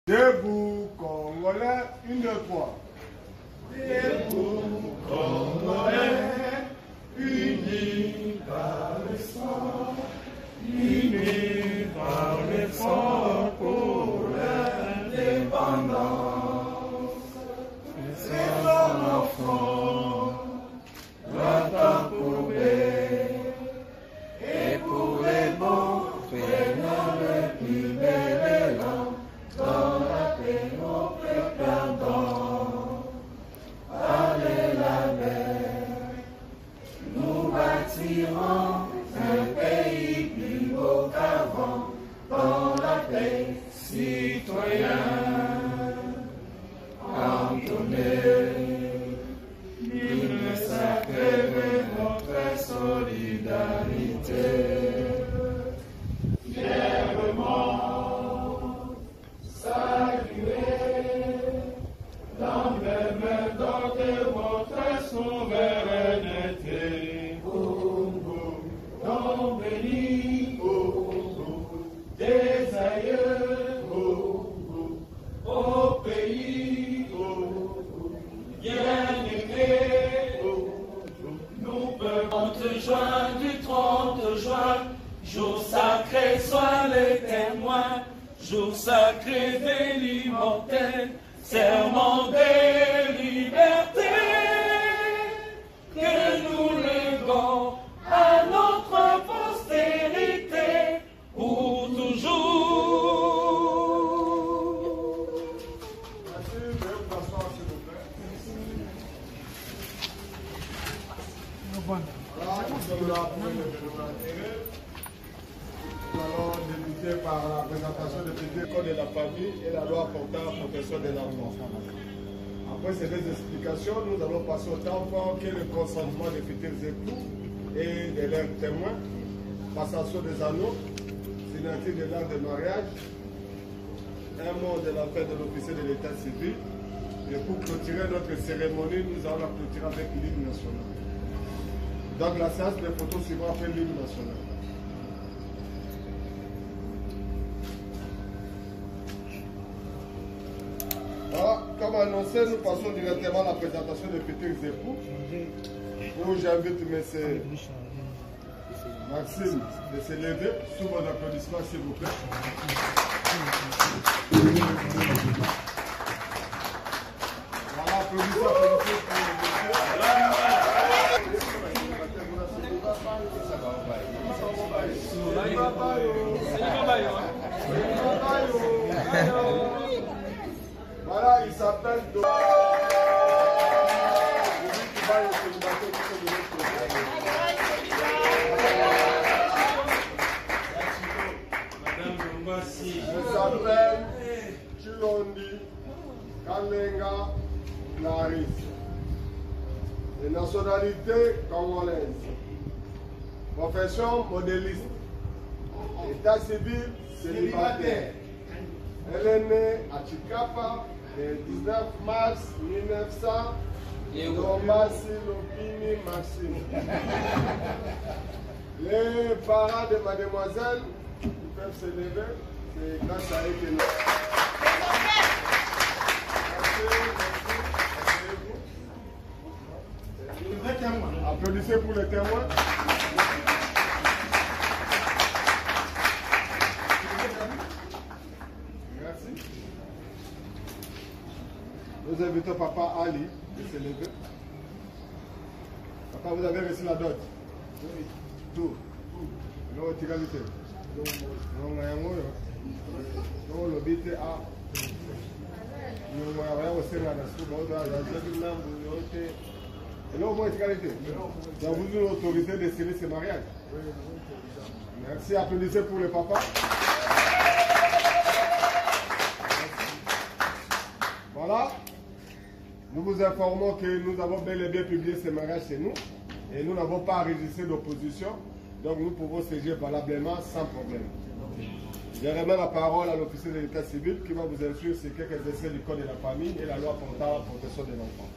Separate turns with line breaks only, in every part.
Debout, Congolais, une, deux, trois.
Debout, Congolais, unis par le sang, unis par l'effort pour l'indépendance. C'est ton enfant, doit approuver, et pour les bons, prenons le plus bel élan, dans la paix au peuple perdant. Allez la mer, nous bâtirons un pays plus beau qu'avant, dans la paix, citoyens. Entonnez, l'hymne sacré de notre solidarité. Fièrement saluer l'emblème de votre souveraineté. Congo, nom béni, Congo, des aïeux, Congo, au pays, Congo, bien-aimé, Congo, nous peuvent 30 juin, du 30 juin, jour sacré, sois les témoins, jour sacré des l'immortel, serment des libertés, que nous léguons à notre postérité pour toujours.
Merci, veuillez vous asseoir, s'il vous plaît. Voilà, nous sommes là pour le intérêt. Nous allons débuter par la présentation du petit code de la famille et la loi portant la protection des enfants. Après ces deux explications, nous allons passer au temps fort qui est le consentement des futurs époux et de leurs témoins, passation des anneaux, signature de l'acte de mariage, un mot de la fête de l'officier de l'état civil. Et pour clôturer notre cérémonie, nous allons la clôturer avec l'hymne national. Donc la séance de photos suivra après l'hymne national. Voilà, comme annoncé, nous passons directement à la présentation des futurs époux. Où j'invite M. Maxime de se lever sous vos applaudissements, s'il vous plaît. Voilà, applaudissez pour le monsieur. Voilà, il s'appelle il s'appelle Chilondi Kalenga Laris. De nationalité congolaise. Profession modéliste. État civil célibataire. Elle est née à Chikapa le 19 mars 1900. Dombasi Lopini Maxime. Les parents de mademoiselle qui peuvent se lever, c'est grâce à eux que nous. Applaudissez pour les témoins. Merci. Nous invitons Papa Ali de se lever. Papa, vous avez reçu la dot? Oui. Tout. Non, tu as vite. Non, le bite a. Et là, au moins, égalité. Donc, vous nous autorisez de sceller ce mariage. Merci, applaudissez pour le papa. Voilà. Nous vous informons que nous avons bel et bien publié ce mariage chez nous. Et nous n'avons pas enregistré d'opposition. Donc, nous pouvons siéger valablement sans problème. Je remets la parole à l'officier de l'état civil qui va vous instruire sur quelques essais du code de la famille et la loi portant la protection de l'enfant.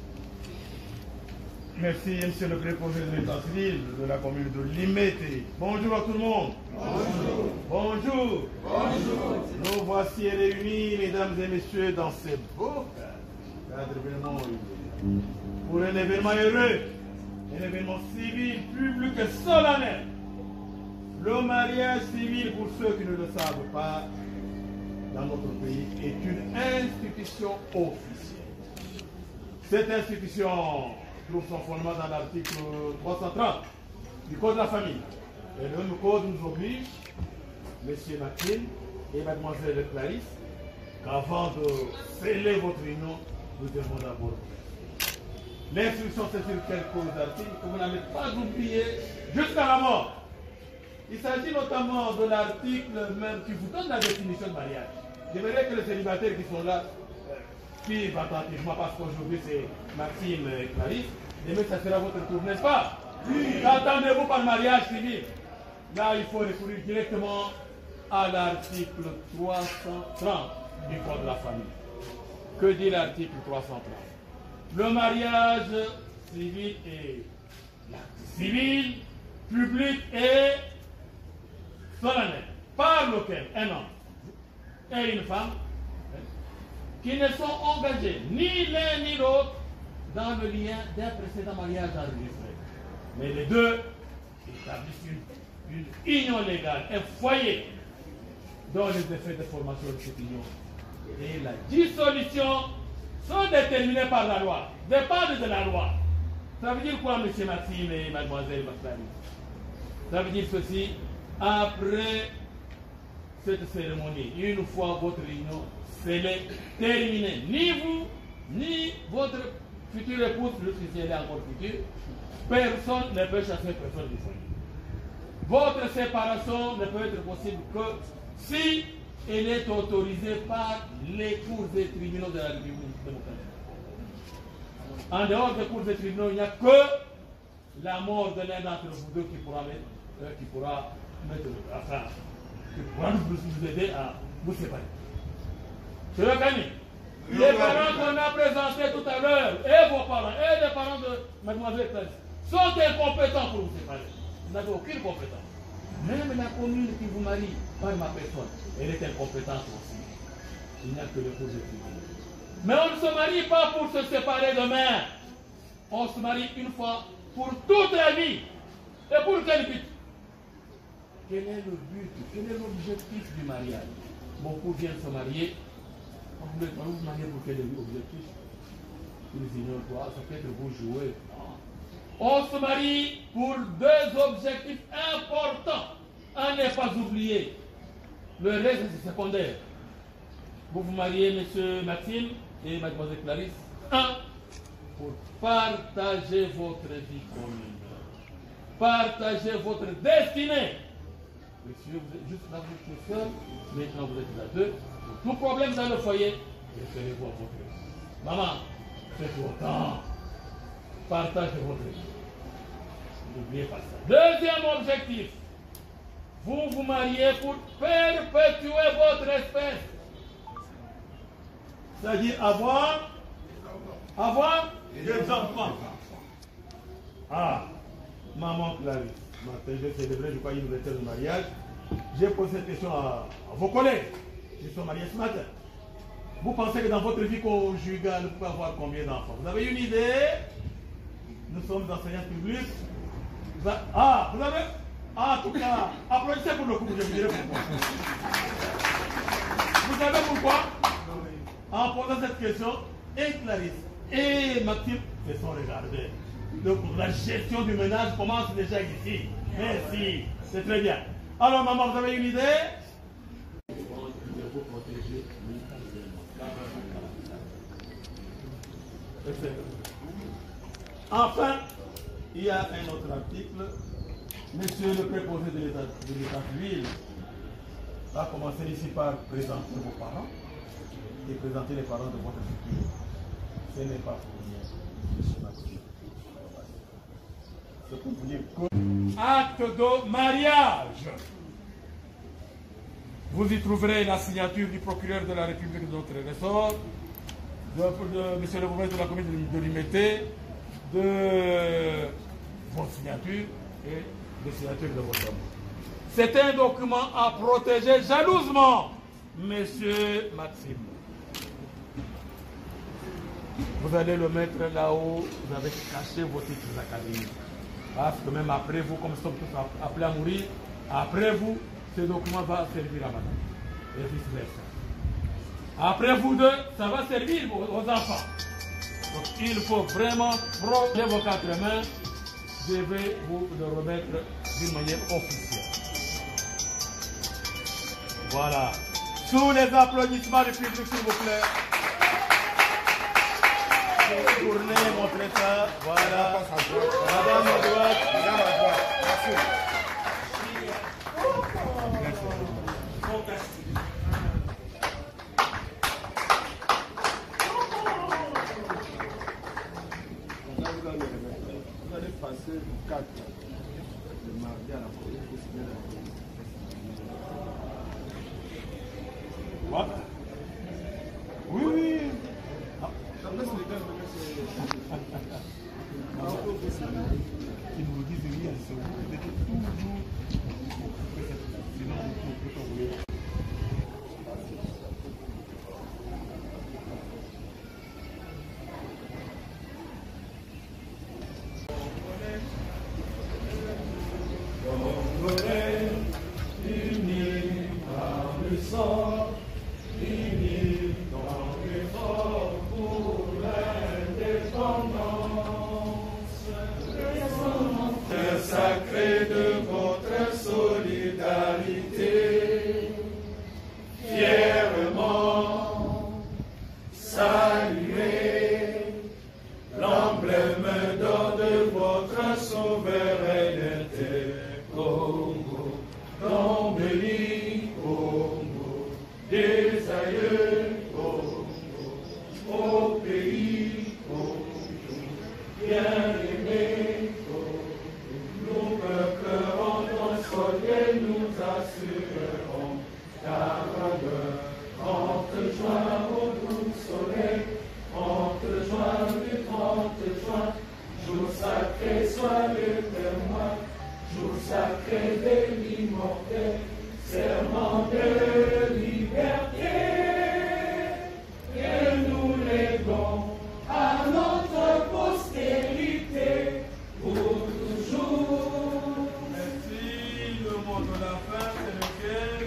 Merci, monsieur le préposé de l'état civil de la commune de Limete. Bonjour à tout le monde. Bonjour. Bonjour. Bonjour. Nous voici réunis, mesdames et messieurs, dans ces beaux cadres pour un événement heureux, un événement civil, public et solennel. Le mariage civil, pour ceux qui ne le savent pas, dans notre pays, est une institution officielle. Cette institution trouve son fondement dans l'article 330 du Code de la famille. Et le même code nous oblige, M. Mathilde et Mlle Clarisse, qu'avant de sceller votre union, nous devons d'abord. L'instruction, c'est sur quelques articles que vous n'avez pas oublié jusqu'à la mort. Il s'agit notamment de l'article même qui vous donne la définition de mariage. J'aimerais que les célibataires qui sont là suivent attentivement parce qu'aujourd'hui c'est Maxime et Clarisse. Demain ça sera votre tour, n'est-ce pas? Oui. Qu'entendez-vous par mariage civil? Là, il faut recourir directement à l'article 330 du Code de la famille. Que dit l'article 330? Le mariage civil est l'acte civil, public et solennel, par lequel un homme et une femme qui ne sont engagés ni l'un ni l'autre dans le lien d'un précédent mariage enregistré. Mais les deux établissent une union légale, un foyer dont les effets de formation de cette union et la dissolution sont déterminés par la loi, dépendent de la loi. Ça veut dire quoi, M. Maxime et Mlle Maslany? Ça veut dire ceci: après cette cérémonie, une fois votre union scellée, terminée, ni vous, ni votre future épouse, si elle est encore future, personne ne peut chasser personne du foyer. Votre séparation ne peut être possible que si elle est autorisée par les cours et tribunaux de la République démocratique. En dehors des cours et tribunaux, il n'y a que la mort de l'un d'entre vous deux qui pourra nous aider à vous séparer. C'est le gagné. Les parents qu'on a présentés tout à l'heure, et vos parents, et les parents de Mlle Clarisse, sont incompétents pour vous séparer. Vous n'avez aucune compétence. Même la commune qui vous marie par ma personne, elle est incompétente aussi. Il n'y a que les causes de tribunal. Mais on ne se marie pas pour se séparer demain. On se marie une fois pour toute la vie. Et pour quel but? Quel est le but? Quel est l'objectif du mariage? Beaucoup viennent se marier. Vous vous mariez pour quel objectif? Ils ignorent quoi? Ça peut être vous jouer. On se marie pour deux objectifs importants. À ne pas oublier. Le reste, c'est secondaire. Vous vous mariez, M. Maxime et Mlle Clarisse. Un, pour partager votre vie commune. Partager votre destinée. Monsieur, vous êtes juste là, vous êtes seul. Maintenant, vous êtes à deux. Tout problème dans le foyer, référez-vous à votre vie. Maman, faites autant. Partagez votre vie. N'oubliez pas ça. Deuxième objectif. Vous vous mariez pour perpétuer votre espèce. C'est-à-dire avoir des enfants. Ah, maman Clarisse, matin, je célébrais, je crois, une retraite de mariage. J'ai posé cette question à vos collègues qui sont mariés ce matin. Vous pensez que dans votre vie conjugale, vous pouvez avoir combien d'enfants? Vous avez une idée? Nous sommes enseignants publics. Vous avez? En tout cas, applaudissez pour le couple, je vous dirai pourquoi. Vous savez pourquoi? En posant cette question, et Clarisse et Maxime se sont regardés. Donc la gestion du ménage commence déjà ici. Merci, c'est très bien. Alors maman, vous avez une idée? Enfin, il y a un autre article. Monsieur le préposé de l'état civil va commencer ici par présenter vos parents et présenter les parents de votre futur. Ce n'est pas pour rien, monsieur Maxime. C'est pour vous dire que... Acte de mariage. Vous y trouverez la signature du procureur de la République de notre ressort, de monsieur le gouverneur de la commune de Limete,
de votre signature et de signature de votre homme. C'est un document à protéger jalousement, Monsieur Maxime. Vous allez le mettre là-haut, vous avez caché vos titres académiques. Parce que même après vous, comme nous sommes tous appelés à mourir, après vous, ce document va servir à madame. Et vice-versa. Après vous deux, ça va servir aux enfants. Donc il faut vraiment protéger vos 4 mains. Je vais vous le remettre d'une manière officielle. Voilà. Sous les applaudissements du public, s'il vous plaît. Tournez, montrez ça. Voilà. Madame à droite. Madame à droite. Merci. Fantastique.
Vous allez passer le 4 de mardi à la police pour signer la police.
What? Oui, oui. Ils nous disent rien, c'est vous êtes toujours. Sinon, vous pouvez pas vous.
Sacré de votre solidarité, fièrement saluer l'emblème d'or de votre souveraineté. Congo, d'embelli, Congo, des aïeux, Congo, au pays, Congo, bien-aimé. Nous peuplons ton sol et nous assurerons ta grandeur. Trente juin au doux soleil, 30 juin du 30 juin, jour sacré soit le témoin, jour sacré de l'immortel, serment de liberté, que nous léguons à notre postérité pour toujours.
Merci. Le mot de la fin, c'est lequel?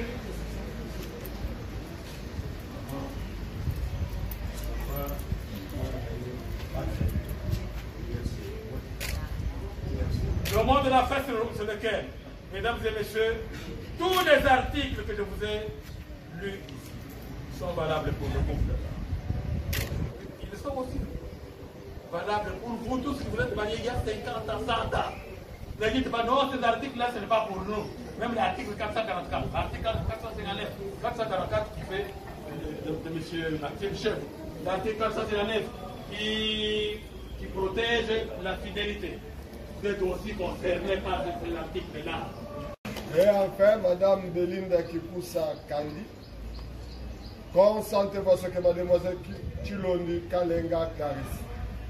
Le mot de la fin, c'est lequel? Mesdames et messieurs, tous les articles que je vous ai lus ici sont valables pour le couple. Ils sont aussi valables pour vous tous qui vous êtes mariés il y a 50 ans, 100 ans. Ne dites pas non, ces articles-là, ce n'est pas pour nous. Même l'article 444, l'article 459, 444 qui fait de M. Maxime Chef, l'article 459 qui protège la fidélité. Vous êtes aussi concerné par cet article-là.
Et enfin, Madame Belinda Kipoussa Kandi, consentez-vous à ce que Mademoiselle Chilondi Kalenga Clarisse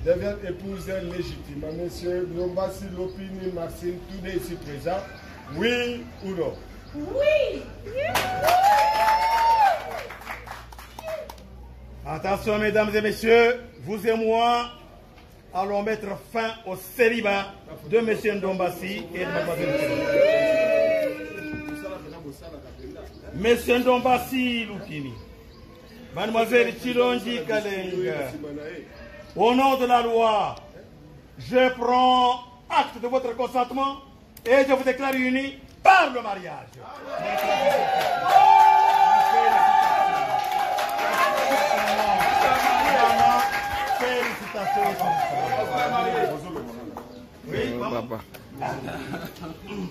devienne épouse légitime à Monsieur Ndombassi Lopini Maxime, tous les ici présents, oui ou non?
Oui!
Attention, mesdames et messieurs, vous et moi allons mettre fin au célibat de M. Ndombassi et de Mademoiselle Chilondi. M. Ndombassi Lupini, Mademoiselle Chilondi Kalenga, au nom de la loi, je prends acte de votre consentement et je vous déclare unis par le mariage. Félicitations. Oui, maman.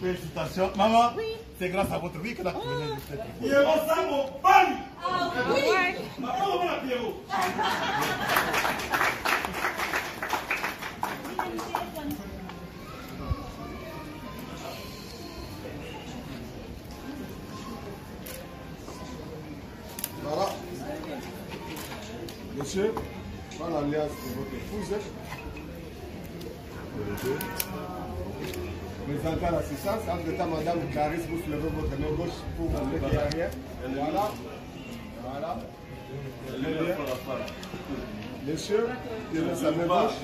Félicitations. Maman, oui. C'est grâce à votre vie que la venez de cette. Pierrot, ça mon bal.
Ah oui.
Maman, on va Pierrot.
Voilà. Monsieur, prends l'alliance de votre épouse. Présentant l'assistance, entre-temps, Madame Clarisse, vous soulevez votre main gauche pour montrer qu'il n'y a rien. Voilà. Voilà. Monsieur, levez sa main gauche.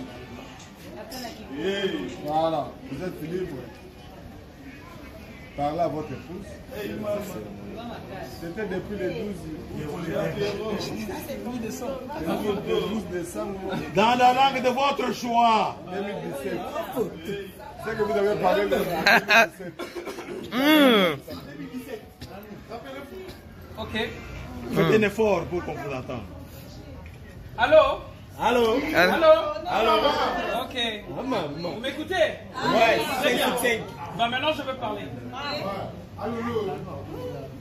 Voilà. Vous êtes libre. Parlez à votre épouse. C'était depuis le 12 décembre.
Dans la langue de votre choix.
2017. C'est que vous avez parlé de 2017.
Ok.
Faites un effort pour qu'on vous entende.
Allô?
Allô?
Allô?
Allô?
Ok. Vous m'écoutez?
Ouais,
Très bien. Ben maintenant je veux parler.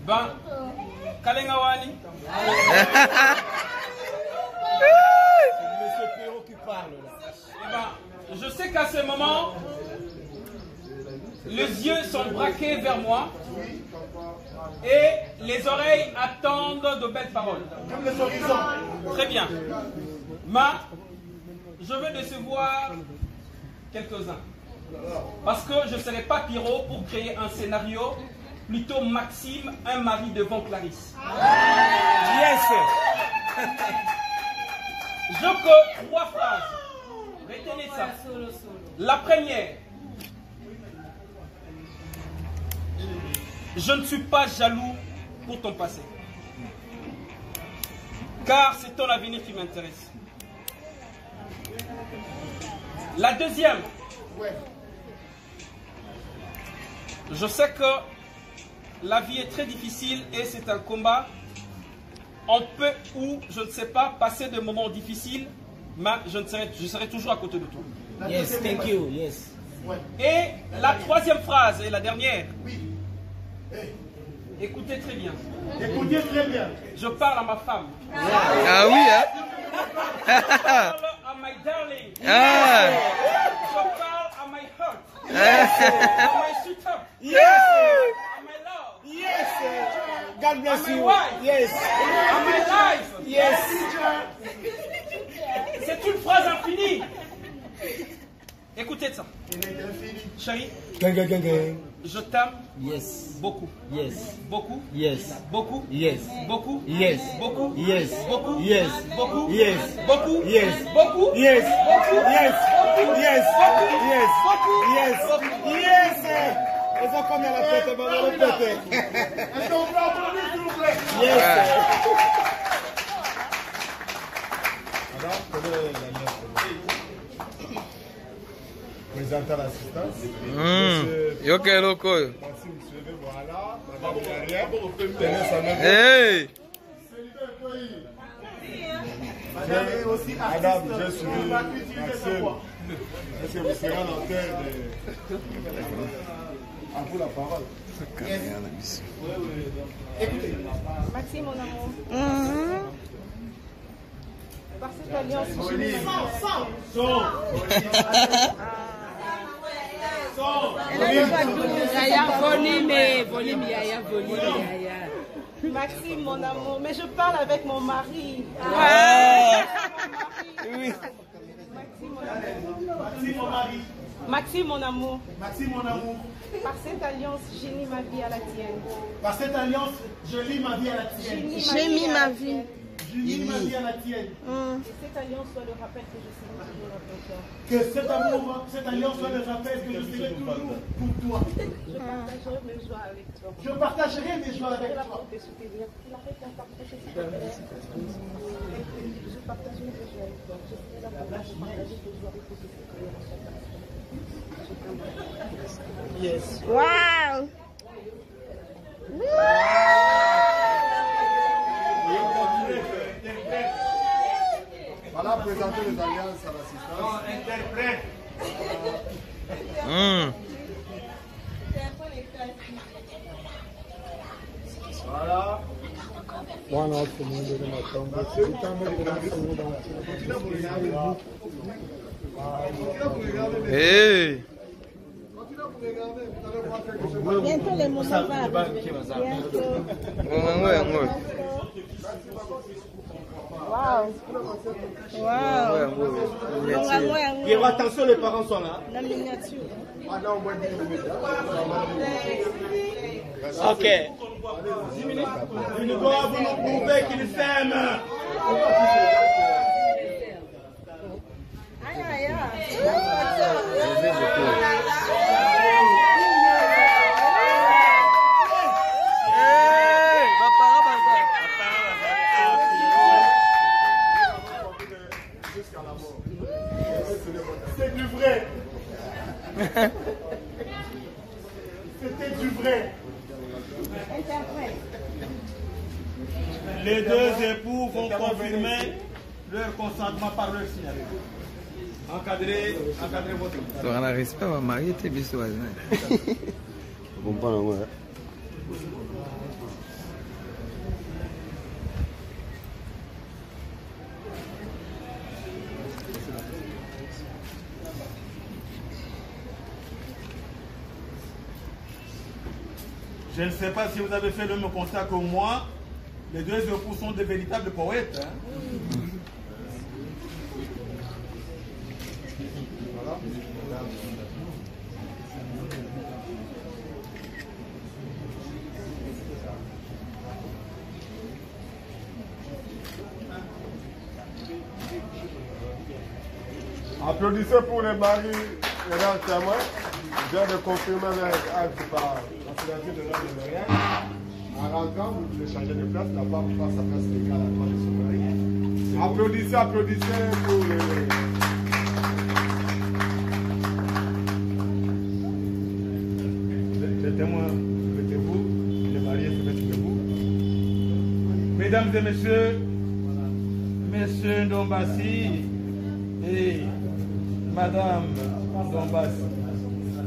Ben, Kalengawani.
C'est Monsieur Perrault qui parle là.
Eh ben, je sais qu'à ce moment, les yeux sont braqués vers moi et les oreilles attendent de belles paroles.
Comme les horizons.
Très bien. Mais je veux décevoir quelques-uns. Parce que je ne serai pas Pierrot pour créer un scénario, plutôt Maxime, un mari devant Clarisse.
Yes.
Je que 3 phrases. Retenez ça. La première. Je ne suis pas jaloux pour ton passé. Car c'est ton avenir qui m'intéresse. La deuxième. Je sais que la vie est très difficile et c'est un combat. On peut ou, je ne sais pas, passer de moments difficiles, mais je serai toujours à côté de toi.
Yes, thank you. Yes.
Et la troisième phrase et la dernière. Écoutez très bien.
Écoutez très bien.
Je parle à ma femme.
Ah oui, hein?
Je parle à my darling.
Ah.
Je parle à my heart. À my sweetheart.
Yes.
À my love.
Yes. God bless
À my
you.
wife.
Yes.
À my life.
Yes.
C'est une phrase infinie. Écoutez ça. Chérie,
Gang, gang, gang, gang.
je t'aime
Yes.
beaucoup.
Yes.
Beaucoup.
Yes.
Beaucoup.
Yes.
Beaucoup.
Yes.
Beaucoup.
Yes.
Beaucoup.
Yes.
Beaucoup.
Yes.
Beaucoup.
Yes.
Beaucoup.
Yes.
Beaucoup.
Yes.
Beaucoup.
Yes.
Beaucoup.
Yes.
Beaucoup.
Yes.
Beaucoup.
Yes. Ils ont combien la tête? Bon, on va répéter.
Est-ce qu'on peut applaudir, s'il vous plaît?
Yes.
Alors, quelle est la lettre? Présentant l'assistance.
Yo que loco.
Maxime, suivez, voilà. Madame derrière. Tenez sa main.
Hey.
Madame, j'ai suivi Maxime. Est-ce que vous serez à l'antenne à vous la parole?
Maxime, mon amour. Par cette alliance, Maxime, mon amour, mais je parle avec mon mari.
Oui.
Maxime, mon amour.
Maxime, mon amour.
Par cette alliance, j'ai mis ma vie à la tienne.
Par cette alliance, je lie ma vie à la tienne.
J'ai mis ma vie.
Je lie ma vie à la tienne.
Que cette alliance soit le rappel que je serai toujours à ton cœur.
Que cet amour, cette alliance soit le rappel que je serai toujours pour toi.
Je partagerai mes joies avec toi.
Je partagerai mes joies avec
Là
toi.
pour te soutenir. Tu l'arrêtes d'en partager, s'il te plaît. Je partagerai mes joies avec toi. Je serai là pour partager tes joies avec toi.
Yes.
Wow!
Voilà, présenter les alliances à l'assistance.
Interprète.
Voilà.
Bwana wako Mungu ni matombo. Kitambo kinasema
Continuez à vous regarder. Continuez à vous regarder.
Hey.
Continuez à vous regarder. Vous allez voir quelque chose.
Bientôt les moments vont arriver. Bientôt.
Ngwe.
Waouh. Waouh.
Et attention, les parents sont là.
La miniature.
Ok. 10 minutes. Ils doivent nous prouver qu'ils s'aiment.
Aïe, aïe, aïe.
C'est du vrai. C'était du vrai. Les deux époux vont confirmer leur consentement par leur signature. Encadrez votre.
Tu auras respect, on va marier tes bisous.
Je comprends, moi.
Je ne sais pas si vous avez fait le même constat que moi. Les deux époux sont de véritables poètes. Hein? Voilà.
Applaudissez pour les maris et leurs témoins. Je viens de confirmer avec acte par la signature de l'homme de mariage. En rentrant, vous pouvez changer de place. La femme passe sa place légale à la de son mari. Applaudissez, applaudissez pour
les témoins, mettez-vous. Les mariés, se mettent debout. Mesdames et messieurs, Monsieur Ndombassi et Madame Ndombassi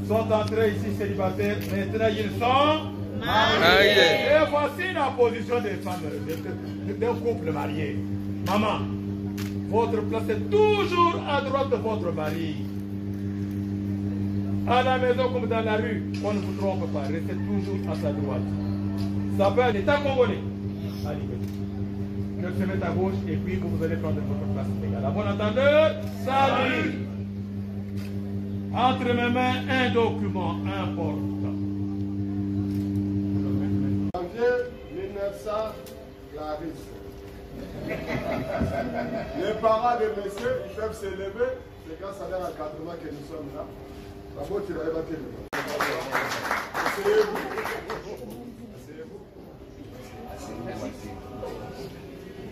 sont entrés ici célibataires. Maintenant, ils sont mariés. Et voici la position des femmes d'un couple marié. Maman, votre place est toujours à droite de votre mari. À la maison comme dans la rue, on ne vous trompe pas. Restez toujours à sa droite. Ça s'appelle l'État congolais. Allez, que se mette à gauche et puis vous allez prendre votre place légale. À bon entendeur, salut. Entre mes mains, un document important.
Janvier 1900, Clarisse. Les parents de messieurs, ils peuvent se lever. C'est grâce à leur encadrement que nous sommes là. D'abord, tu vas évacuer le temps. Asseyez-vous. Asseyez-vous.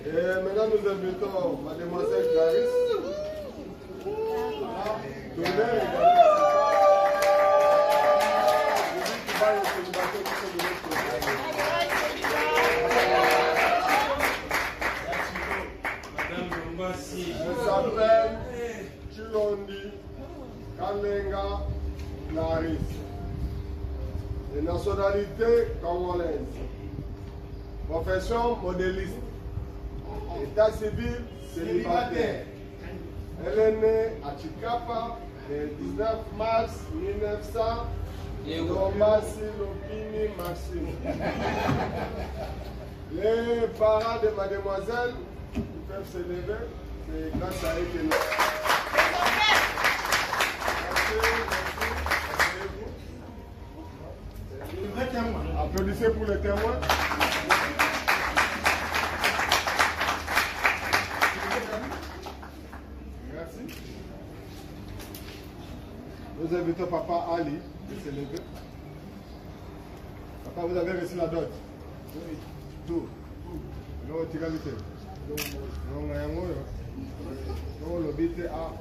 Et maintenant, nous invitons Mademoiselle Clarisse. Elle s'appelle Chilondi Kandenga Clarisse. De nationalité congolaise. Profession modéliste. État civil célibataire. Elle est née à Chikapa le 19 mars 1900. Ndombassi Lopini Maxime. Les parents de mademoiselle peuvent se lever. C'est grâce à eux que nous. Applaudissez pour les témoins. Merci. Nous invitons Papa Ali de se lever. Papa, vous avez reçu la dot. Tout. Non, tu as invité. Non, le but est à.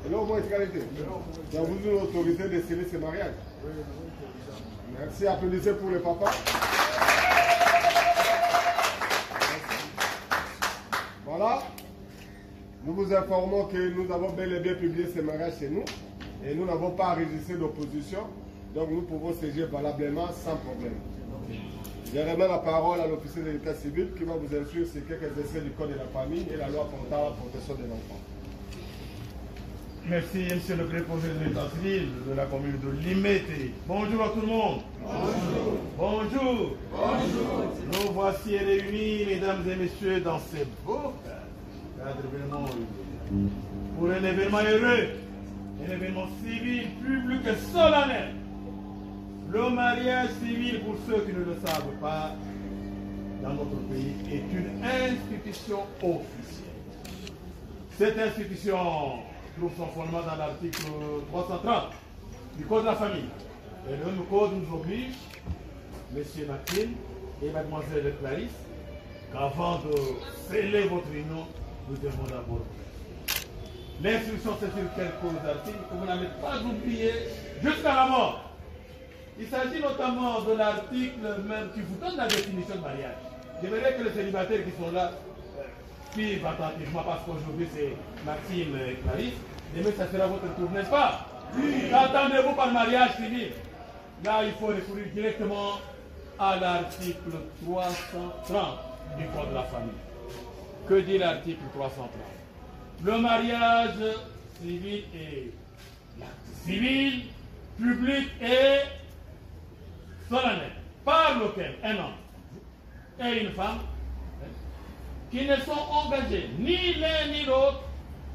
Et là, au moins, égalité. Donc, vous nous autorisez de sceller ce mariage. Merci, applaudissez pour le papa. Voilà. Nous vous informons que nous avons bel et bien publié ce mariage chez nous. Et nous n'avons pas enregistré d'opposition. Donc, nous pouvons siéger valablement sans problème. Je remets la parole à l'officier de l'état civil qui va vous instruire sur quelques extraits du code de la famille et la loi portant la protection de l'enfant.
Merci, monsieur le préposé de l'état civil de la commune de Limete. Bonjour à tout le monde. Bonjour. Bonjour. Bonjour. Nous voici réunis, mesdames et messieurs, dans ces beaux cadres pour un événement heureux, un événement civil, public et solennel. Le mariage civil, pour ceux qui ne le savent pas, dans notre pays, est une institution officielle. Cette institution trouve son fondement dans l'article 330 du Code de la famille. Et le même code nous oblige, M. Maxime et Mademoiselle Clarisse, qu'avant de sceller votre union, nous devons d'abord. L'instruction, c'est sur quelques articles que vous n'avez pas oublié jusqu'à la mort. Il s'agit notamment de l'article même qui vous donne la définition de mariage. J'aimerais que les célibataires qui sont là suivent attentivement parce qu'aujourd'hui c'est Maxime et Clarisse. Demain ça sera votre tour, n'est-ce pas? Oui. Qu'attendez-vous par mariage civil? Là, il faut recourir directement à l'article 330 du Code de la famille. Que dit l'article 330? Le mariage civil est l'acte civil, public et solennel, par lequel un homme et une femme qui ne sont engagés ni l'un ni l'autre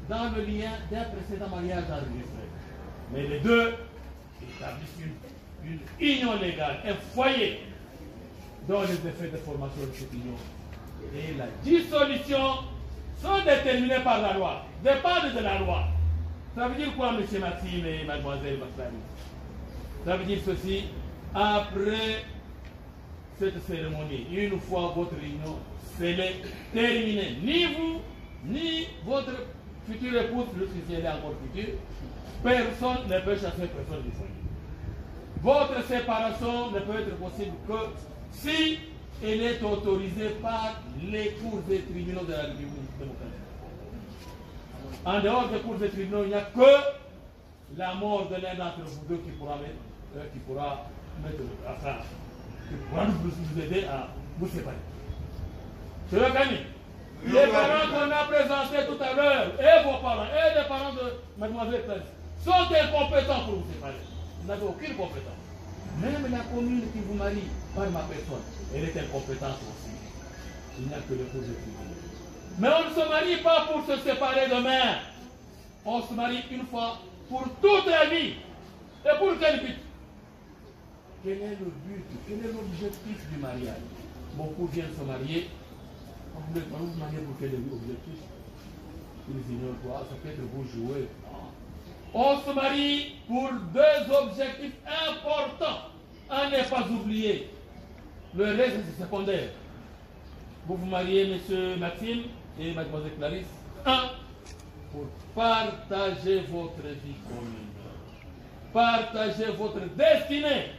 dans le lien d'un précédent mariage enregistré. Mais les deux établissent une union légale, un foyer dont les effets de formation de cette union et la dissolution sont déterminés par la loi, dépendent de la loi. Ça veut dire quoi, M. Maxime et Mademoiselle Maxime? Ça veut dire ceci: après cette cérémonie, une fois votre union scellée, terminée, ni vous, ni votre future épouse, si elle est encore future, personne ne peut chasser personne du foyer. Votre séparation ne peut être possible que si elle est autorisée par les cours et tribunaux de la République démocratique. En dehors des cours et tribunaux, il n'y a que la mort de l'un d'entre vous deux qui pourra nous aider à vous séparer. Je le gagne. Les parents qu'on a présentés tout à l'heure, et vos parents, et les parents de Mademoiselle Clarisse, sont incompétents pour vous séparer. Vous n'avez aucune compétence. Même la commune qui vous marie par ma personne, elle est incompétente aussi. Il n'y a que les causes de tribunaux. Mais on ne se marie pas pour se séparer demain. On se marie une fois pour toute la vie. Et pour quel but? Quel est le but? Quel est l'objectif du mariage? Beaucoup viennent se marier. Vous vous mariez pour quel objectif? Ils ignorent quoi? Ça peut être vous jouer. On se marie pour deux objectifs importants. À ne pas oublier. Le reste, c'est secondaire. Vous vous mariez, M. Maxime et Mlle Clarisse. Un, pour partager votre vie commune. Partager votre destinée.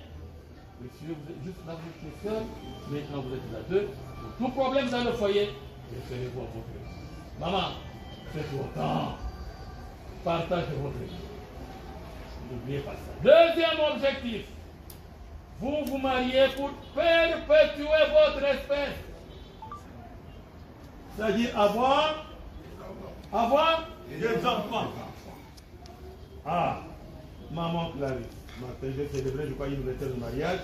Monsieur, vous êtes juste là, vous êtes seul. Maintenant, vous êtes à deux. Pour tout problème dans le foyer, référez-vous à votre vie. Maman, faites autant. Partagez votre vie. N'oubliez pas ça. Deuxième objectif. Vous vous mariez pour perpétuer votre espèce. C'est-à-dire avoir des enfants. Ah, maman Clarisse, matin j'ai célébré, je crois, une retraite de mariage.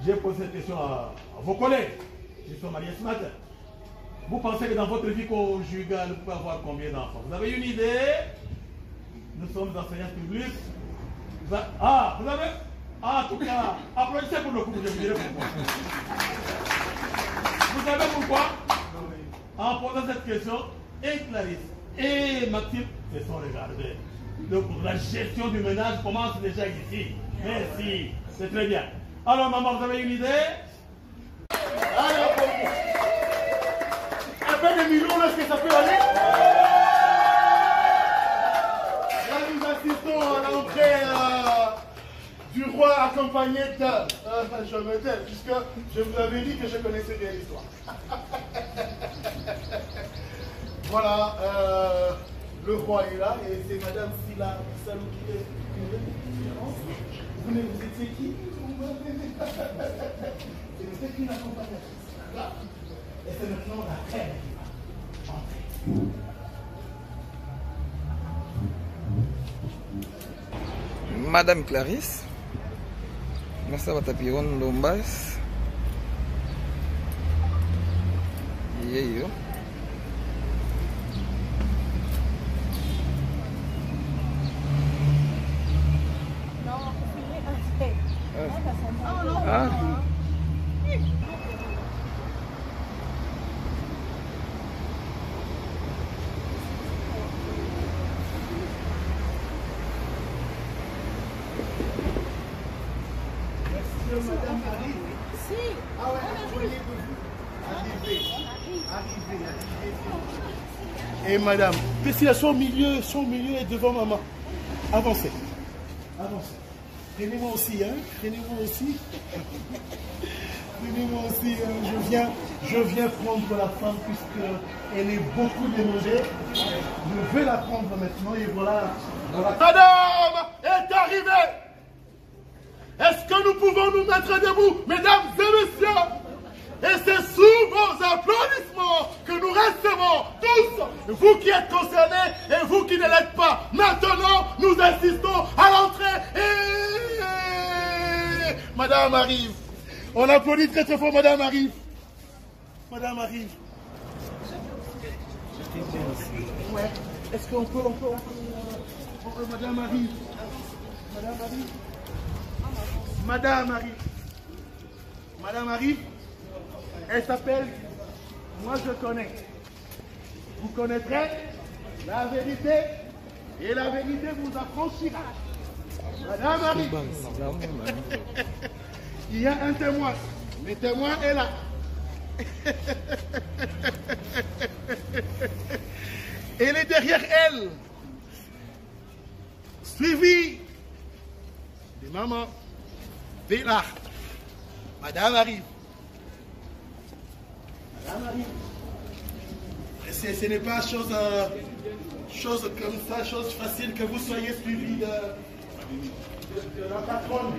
J'ai posé cette question à vos collègues qui sont mariés ce matin. Vous pensez que dans votre vie conjugale, vous pouvez avoir combien d'enfants? Vous avez une idée? Nous sommes enseignants publics. Ah, vous avez? Ah, en tout cas, applaudissez pour le couple, je vous dirai pourquoi. Vous savez pourquoi? En posant cette question, et Clarisse et Maxime se sont regardés. Donc la gestion du ménage commence déjà ici. Merci, c'est très bien. Alors maman, vous avez une idée?
Alors, un peu de millions, est-ce que ça peut aller? Là, nous assistons à l'entrée du roi accompagné de je me tais, puisque je vous avais dit que je connaissais bien l'histoire. Voilà, le roi est là et c'est Madame Sila Salou qui est. Vous étiez qui? C'est une accompagnatrice. Et c'est maintenant la reine qui va entrer.
Madame Clarisse. Nasa Batapiron Lombas. Yeyo. Ah.
Madame Marie.
Si.
Ah ouais, arrivez. Et madame, si son milieu est devant maman. Avancez. Avancez. Prenez-moi aussi, hein. Prenez-moi aussi. Prenez-moi aussi. Je viens prendre la femme puisqu'elle est beaucoup dérangée. Je vais la prendre maintenant et voilà. Madame est arrivée. Est-ce que nous pouvons nous mettre debout, mesdames et messieurs? Et c'est sous vos applaudissements que nous recevons tous, vous qui êtes concernés et vous qui ne l'êtes pas. Maintenant, nous assistons à l'entrée et... Madame arrive. On applaudit très très fort, Madame arrive. Madame arrive. Ouais. Est-ce qu'on peut... Madame arrive. Madame arrive. Madame arrive. Madame arrive. Elle s'appelle, moi je connais. Vous connaîtrez la vérité et la vérité vous affranchira. Madame Marie, il y a un témoin. Le témoin est là. Elle est derrière elle, suivie de maman. Là, Madame arrive. Ce n'est pas chose comme ça, chose facile que vous soyez suivi de la patronne.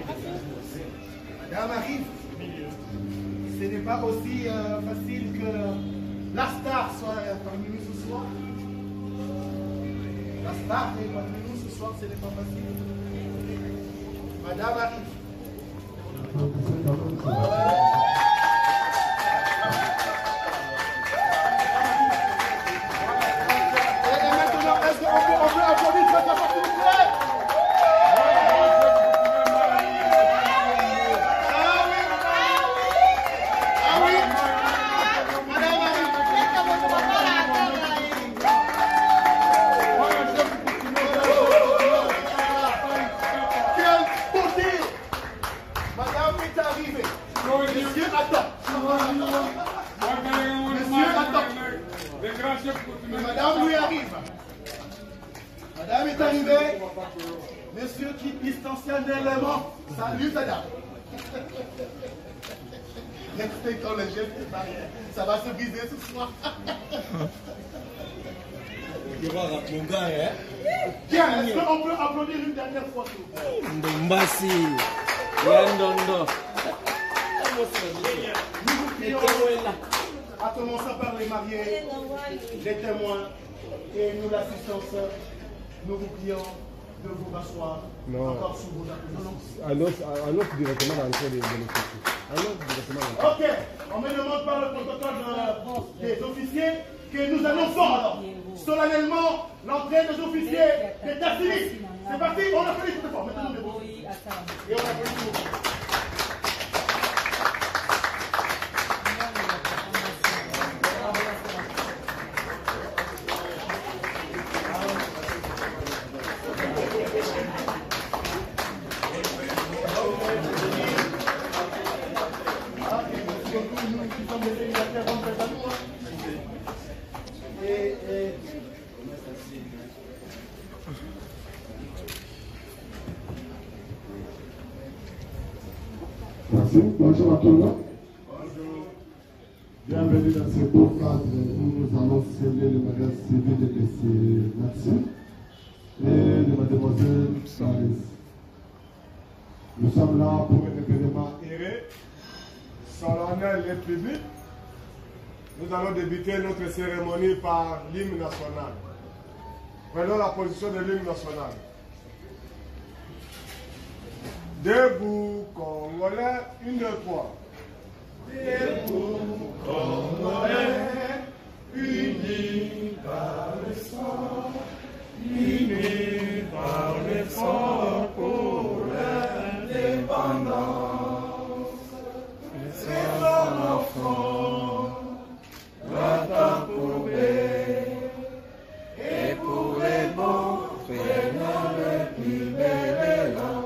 Madame arrive. Ce n'est pas aussi facile que la star soit parmi nous ce soir. La star est parmi nous ce soir, ce n'est pas facile. Madame arrive. On peut applaudir très fort, s'il vous plaît. Ah oui. Madame Marie. Quelle beauté. Madame est arrivée. Monsieur attend. Monsieur attend. Madame lui arrive. Madame est arrivée. Monsieur quitte distanciellement. Salut, madame. Respectons les gestes de barrière. Ça va se briser ce soir. Bien, est-ce qu'on peut applaudir une dernière fois?
Ndombasi. Yandondo.
Nous vous prions, à commencer par les mariés, les témoins et nous l'assistance. Nous vous prions de vous rasseoir encore sous vos applaudissements.
Allons directement dans l'entrée des bénéficiaires. Allons directement dans l'entrée.
Ok, on me demande par le protocole des officiers que nous annonçons alors solennellement l'entrée des officiers d'état civil. C'est parti, on applaudit tout fort. Mettez-nous debout. Et on applaudit tout.
Merci. Bonjour à tout le monde. Bonjour. Bienvenue dans ce beau cadre où nous allons sceller le mariage civil de M. Maxime et de Mademoiselle Clarisse. Nous sommes là pour un événement
Iré, solennel et public. Nous allons débuter notre cérémonie par l'hymne national. Prenons la position de l'hymne national. Debout, Congolais, une, deux, trois.
Debout, Congolais, unis par le sang, unis par l'effort pour l'indépendance. C'est mon enfant, doit approuver, et pour les bons, faisons le plus bel élan,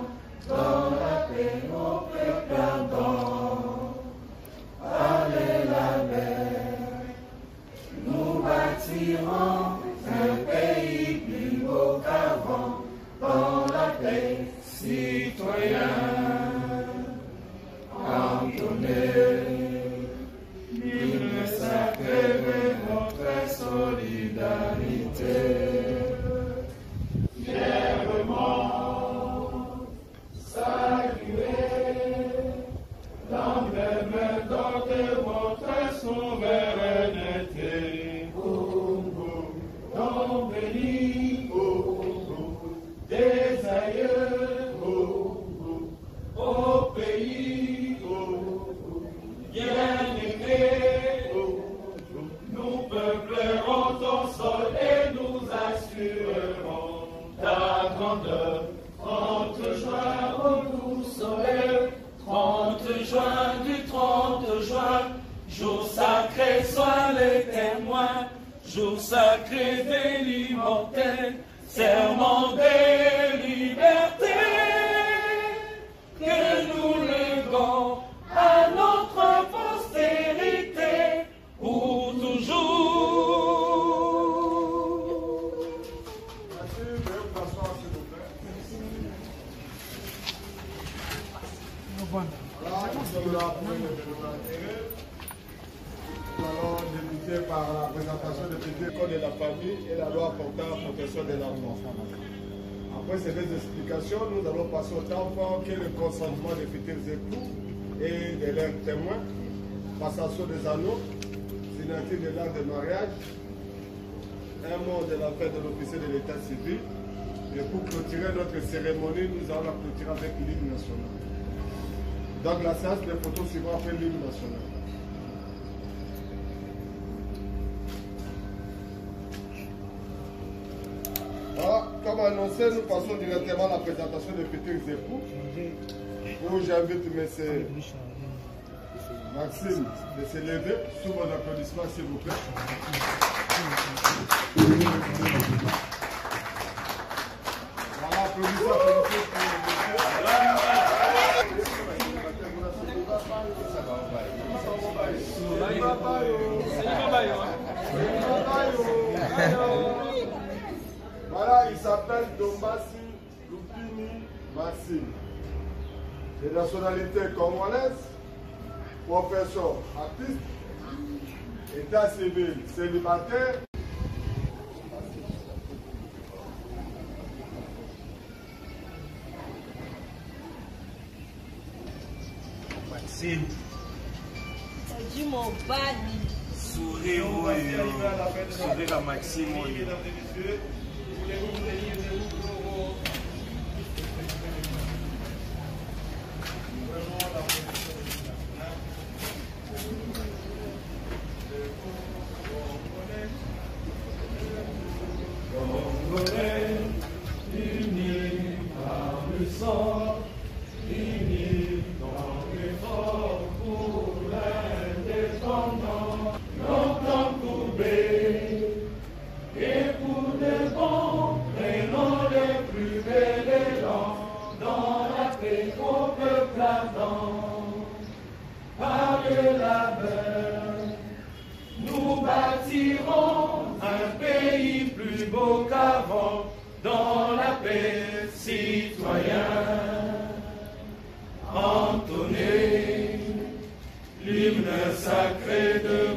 dans la paix au peuple ardent. Allez la mer, nous bâtirons un pays plus beau qu'avant, dans la paix, citoyens. Entonnez l'hymne sacré de notre solidarité. Fièrement saluer l'emblème d'or de votre souveraineté. Nom béni des aïeux au pays bien aimé. Nous peuplerons ton sol et nous assurerons ta grandeur. 30 juin au doux soleil, 30 juin du 30 juin, jour sacré, sois le témoin, jour sacré de l'immortel, serment de liberté, que nous léguons à notre postérité pour toujours.
Merci, veuillez vous asseoir, s'il vous plaît. Voilà, nous sommes là pour le développement intérêt. Nous allons débuter par la présentation du petit code de la famille et la loi portant protection de l'enfant. Après ces deux explications, nous allons passer au temps fort qui est le consentement des futurs époux et de leurs témoins, passation des anneaux, signature de l'acte de mariage, un mot de la fête de l'officier de l'état civil. Et pour clôturer notre cérémonie, nous allons la clôturer avec l'hymne national. Donc la séance des photos suivra après l'hymne national. Voilà, comme annoncé, nous passons directement à la présentation des futurs époux. Où j'invite M. Maxime de se lever sous vos applaudissements, s'il vous plaît. Voilà, applaudissez pour Voilà, il s'appelle Dombasi Lupini Maxime. De nationalité congolaise, professeur, artiste, état civil, célibataire.
Maxime.
Du mon bani.
Sourire, sourire à Maxime.
Congolais, unis par le sang, unis dans l'effort pour l'indépendance, longtemps courbés, et pour de bons, prenons les plus belles élans, dans la paix au peuple ardent. Par le labeur, nous bâtirons un pays plus beau qu'avant, dans la paix, citoyens. Entonnez l'hymne sacré de